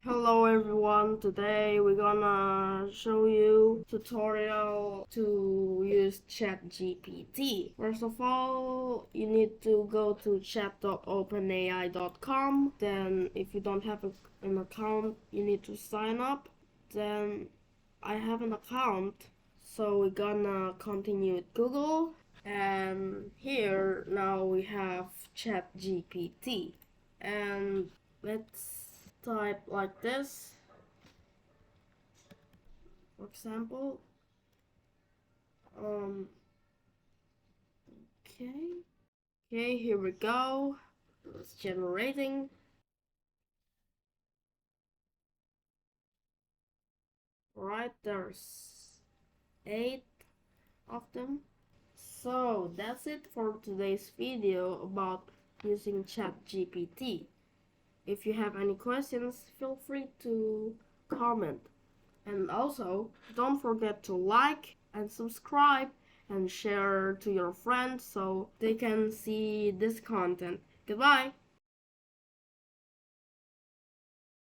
Hello everyone, today we're gonna show you tutorial to use ChatGPT. First of all, you need to go to chat.openai.com. Then if you don't have an account, you need to sign up. Then I have an account, so we're gonna continue with Google. And here now we have ChatGPT. And let's type like this, for example. Okay, here we go. It's generating. Right, there's 8 of them. So that's it for today's video about using ChatGPT. If you have any questions, feel free to comment. And also, don't forget to like and subscribe and share to your friends so they can see this content. Goodbye!